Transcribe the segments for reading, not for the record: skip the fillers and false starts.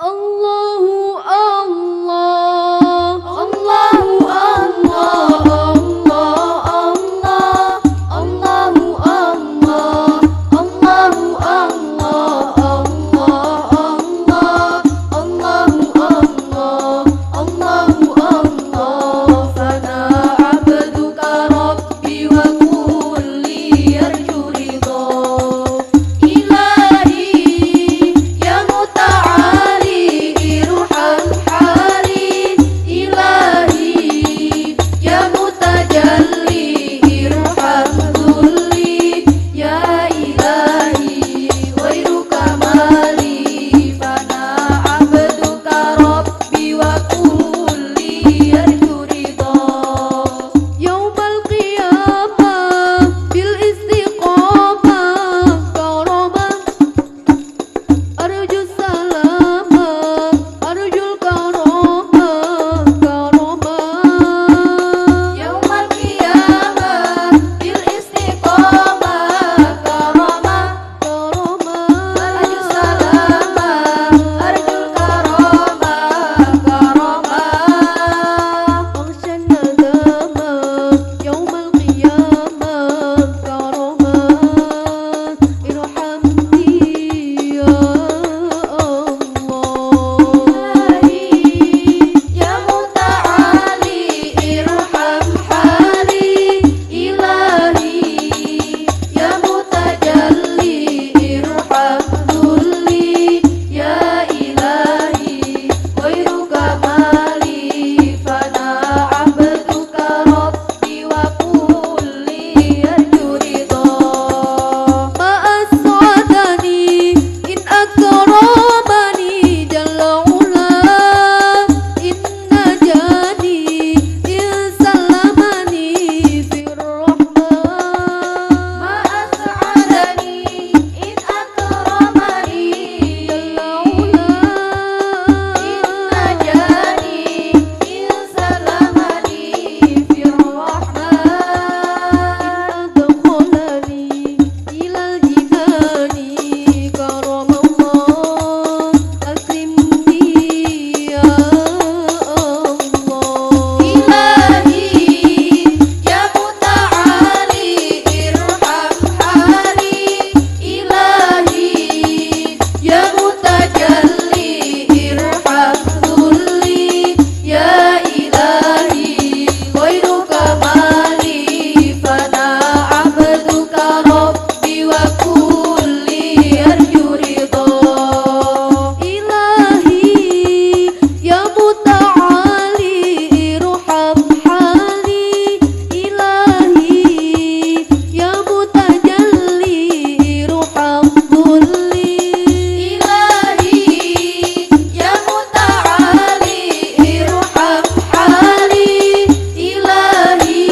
Allahu Allah, Allahu Allah, Allah, Allahu Allah, Allahu Allah, Allahu Allah, Allahu Allah. Fana abduka Rabbi wa kulli yarju ridha. Ilahi ya muta'ali irham hali. Ilahi ya mutajalli irham dhulli. Ya ilahi ghairu kamali. Fana abduka Rabbi wa kulli yarju ridha. Yaumal qiyamah bil istiqamah karamah. Arju salamah, arjul karamah, karamah. Yaumal qiyamah bil istiqamah karamah, karamah. Arju salamah, arjul karamah, karamah. Aghshan nadamah yaumal qiyamah karamah. Irhamni ya Allah. Ya muta'ali irham hali. Ilahi ya mutajalli irham dhulli. Ya ilahi ghairu kamali. Fana abduka Rabbi wa kulli yarju ridha. Ma as'adani in akramani jalla ula. In najani in salamani fir rahmah. Ma as'adani in akramani jalla ula. In najani in salamani fir rahmah. Adkhalani ilal jinani karamallah. Akrimni ya Allah. Ilahi ya muta'ali irham hali. Ilahi ya mutajalli irham dhulli. Ya ilahi ghairu kamali. Fana abduka Rabbi wa kulli yarju ridha. Ilahi ya muta'ali irham hali. Ilahi ya mutajalli irham dhulli. Ilahi ya muta'ali irham hali. Ilahi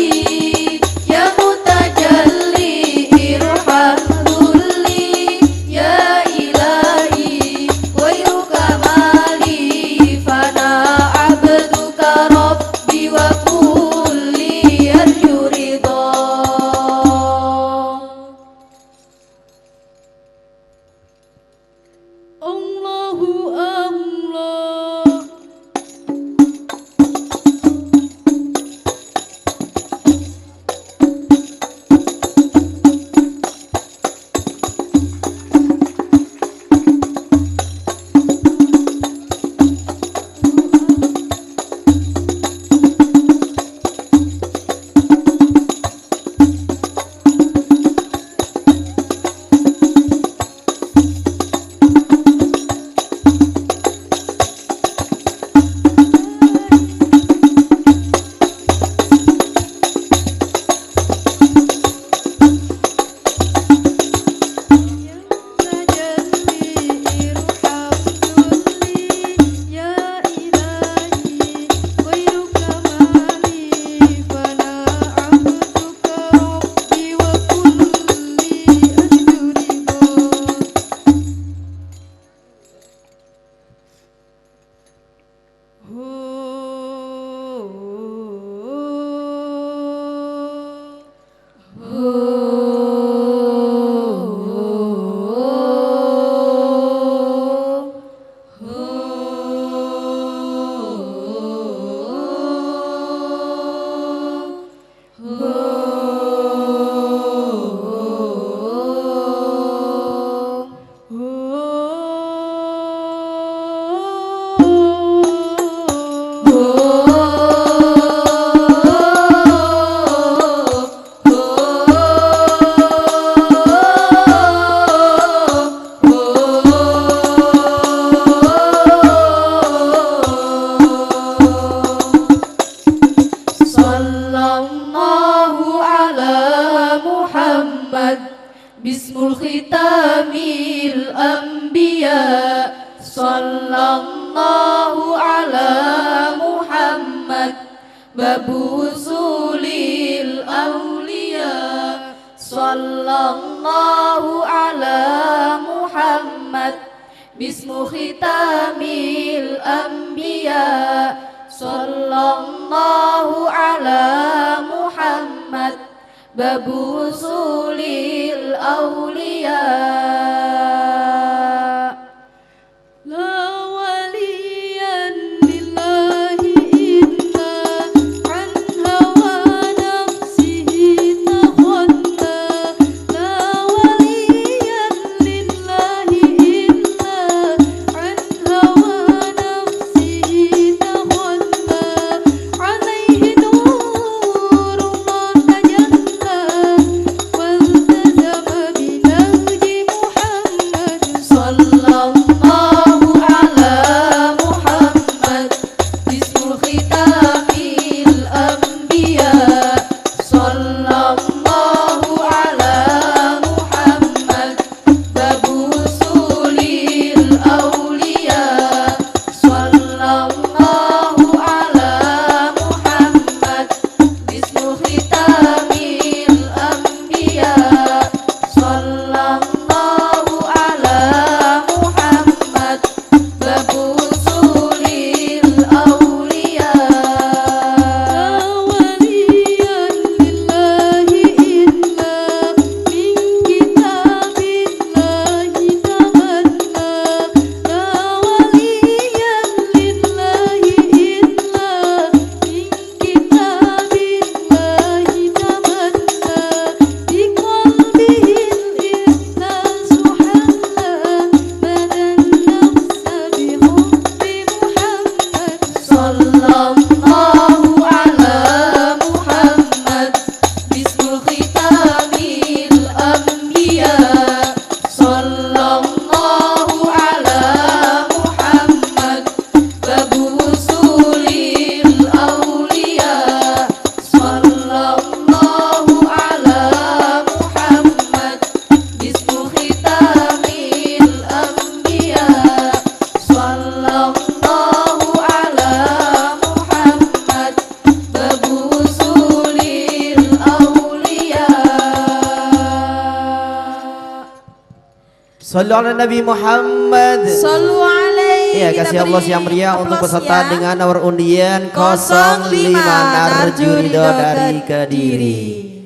ya mutajalli irham dhulli. Ya ilahi ghairu kamali. Fana abduka Rabbi wa kulli yarju ridha. Allahu Allah. sallallahu ala Muhammad babu usulil awliya sallallahu ala Muhammad bismu khitamil anbiya sallallahu ala Muhammad babu usulil awliya. Sallu ala Nabi Muhammad. Sallu alaihi. Ya, kasih Allah yang meriah untuk peserta dengan nomor undian 05 Narju Ridho dari Kediri.